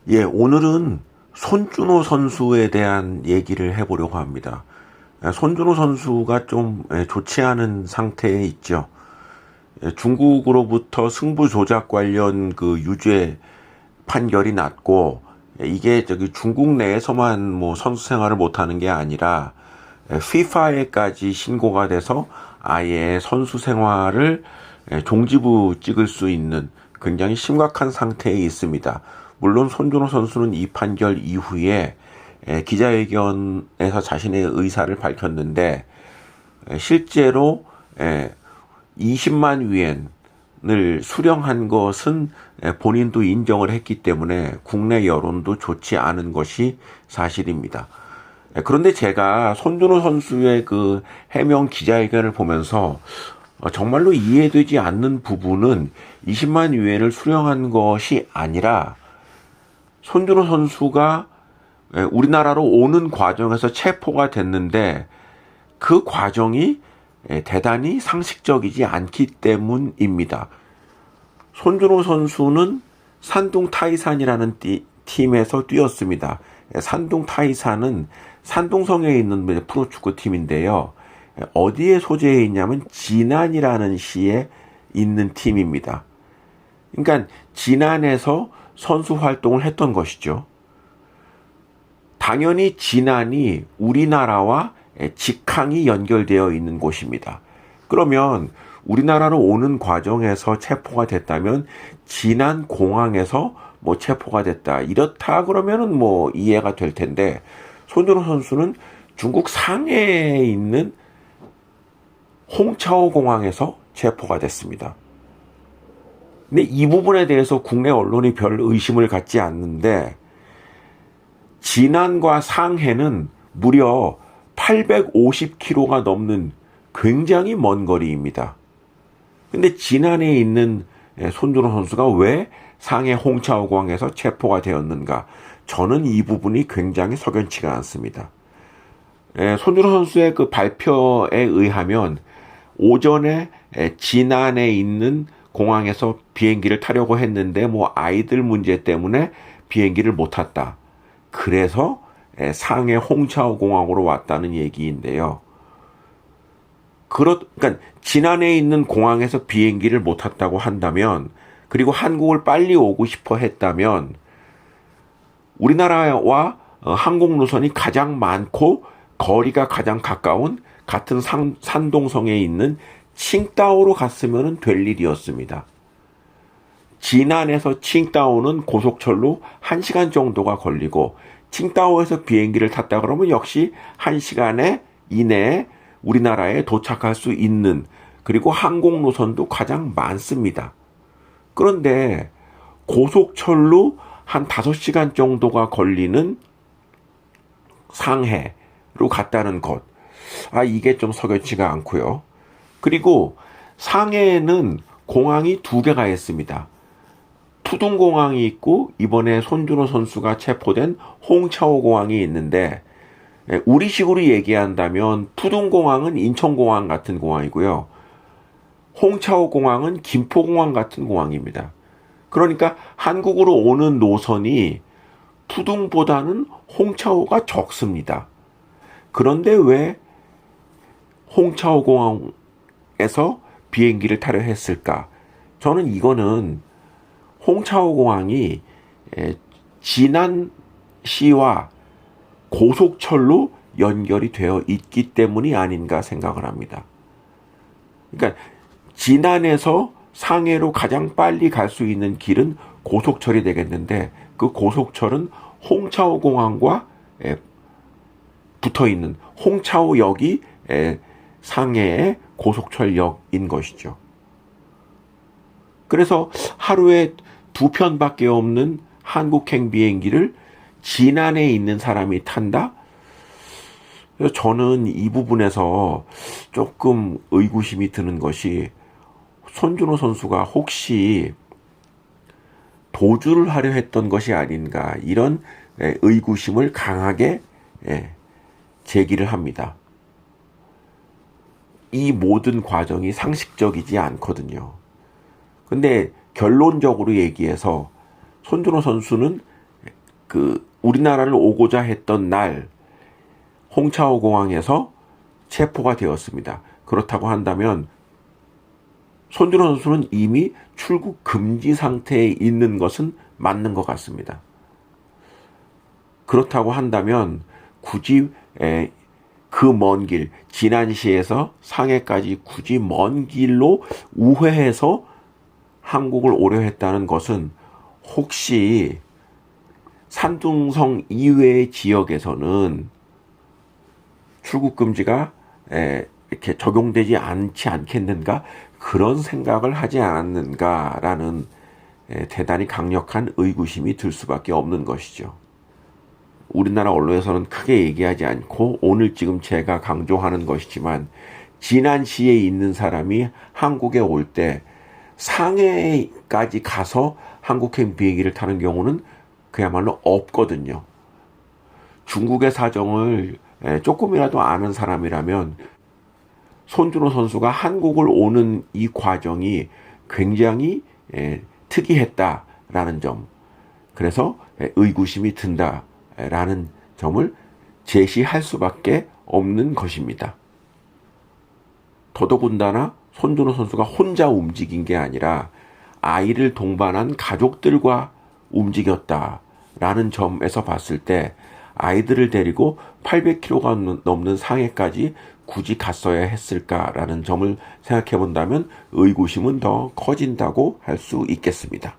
예, 오늘은 손준호 선수에 대한 얘기를 해보려고 합니다. 손준호 선수가 좀 좋지 않은 상태에 있죠. 중국으로부터 승부 조작 관련 그 유죄 판결이 났고, 이게 저기 중국 내에서만 뭐 선수 생활을 못하는 게 아니라 FIFA에까지 신고가 돼서 아예 선수 생활을 종지부 찍을 수 있는 굉장히 심각한 상태에 있습니다. 물론 손준호 선수는 이 판결 이후에 기자회견에서 자신의 의사를 밝혔는데, 실제로 20만 위엔을 수령한 것은 본인도 인정을 했기 때문에 국내 여론도 좋지 않은 것이 사실입니다. 그런데 제가 손준호 선수의 그 해명 기자회견을 보면서 정말로 이해되지 않는 부분은 20만 위엔을 수령한 것이 아니라 손준호 선수가 우리나라로 오는 과정에서 체포가 됐는데 그 과정이 대단히 상식적이지 않기 때문입니다. 손준호 선수는 산둥 타이산이라는 팀에서 뛰었습니다. 산둥 타이산은 산둥성에 있는 프로축구 팀인데요. 어디에 소재해 있냐면 진안이라는 시에 있는 팀입니다. 그러니까 진안에서 선수 활동을 했던 것이죠. 당연히 진안이 우리나라와 직항이 연결되어 있는 곳입니다. 그러면 우리나라로 오는 과정에서 체포가 됐다면 진안 공항에서 뭐 체포가 됐다, 이렇다 그러면은 뭐 이해가 될 텐데, 손준호 선수는 중국 상해에 있는 홍차오 공항에서 체포가 됐습니다. 근데 이 부분에 대해서 국내 언론이 별 의심을 갖지 않는데, 진안과 상해는 무려 850km가 넘는 굉장히 먼 거리입니다. 근데 진안에 있는 손준호 선수가 왜 상해 홍차오 공항에서 체포가 되었는가? 저는 이 부분이 굉장히 석연치가 않습니다. 손준호 선수의 그 발표에 의하면 오전에 진안에 있는 공항에서 비행기를 타려고 했는데 뭐 아이들 문제 때문에 비행기를 못 탔다. 그래서 상해 홍차오 공항으로 왔다는 얘기인데요. 그러니까 진안에 있는 공항에서 비행기를 못 탔다고 한다면, 그리고 한국을 빨리 오고 싶어 했다면, 우리나라와 항공 노선이 가장 많고 거리가 가장 가까운 같은 산동성에 있는 칭다오로 갔으면 될 일이었습니다. 진안에서 칭다오는 고속철로 1시간 정도가 걸리고, 칭다오에서 비행기를 탔다 그러면 역시 1시간 이내에 우리나라에 도착할 수 있는, 그리고 항공 노선도 가장 많습니다. 그런데 고속철로 한 5시간 정도가 걸리는 상해로 갔다는 것, 이게 좀 석연치가 않고요. 그리고 상해에는 공항이 2개가 있습니다. 푸둥공항이 있고 이번에 손준호 선수가 체포된 홍차오 공항이 있는데, 우리식으로 얘기한다면 푸둥공항은 인천공항 같은 공항이고요. 홍차오 공항은 김포공항 같은 공항입니다. 그러니까 한국으로 오는 노선이 푸둥보다는 홍차오가 적습니다. 그런데 왜 홍차오 공항에서 비행기를 타려 했을까? 저는 이거는 홍차오 공항이 진안시와 고속철로 연결이 되어 있기 때문이 아닌가 생각을 합니다. 그러니까 진안에서 상해로 가장 빨리 갈 수 있는 길은 고속철이 되겠는데, 그 고속철은 홍차오 공항과 붙어 있는 홍차오역이 상해의 고속철역인 것이죠. 그래서 하루에 2편밖에 없는 한국행 비행기를 진안에 있는 사람이 탄다? 그래서 저는 이 부분에서 조금 의구심이 드는 것이, 손준호 선수가 혹시 도주를 하려 했던 것이 아닌가, 이런 의구심을 강하게 제기를 합니다. 이 모든 과정이 상식적이지 않거든요. 근데 결론적으로 얘기해서 손준호 선수는 우리나라를 오고자 했던 날 홍차오 공항에서 체포가 되었습니다. 그렇다고 한다면 손준호 선수는 이미 출국 금지 상태에 있는 것은 맞는 것 같습니다. 그렇다고 한다면 굳이 그 먼 길, 진안시에서 상해까지 굳이 먼 길로 우회해서 한국을 오려 했다는 것은 혹시 산둥성 이외의 지역에서는 출국 금지가 이렇게 적용되지 않지 않겠는가? 그런 생각을 하지 않았는가라는 대단히 강력한 의구심이 들 수밖에 없는 것이죠. 우리나라 언론에서는 크게 얘기하지 않고 오늘 지금 제가 강조하는 것이지만 진안시에 있는 사람이 한국에 올 때 상해까지 가서 한국행 비행기를 타는 경우는 그야말로 없거든요. 중국의 사정을 조금이라도 아는 사람이라면 손준호 선수가 한국을 오는 이 과정이 굉장히 특이했다라는 점, 그래서 의구심이 든다라는 점을 제시할 수밖에 없는 것입니다. 더더군다나 손준호 선수가 혼자 움직인 게 아니라 아이를 동반한 가족들과 움직였다라는 점에서 봤을 때 아이들을 데리고 800km가 넘는 상해까지 굳이 갔어야 했을까라는 점을 생각해 본다면 의구심은 더 커진다고 할 수 있겠습니다.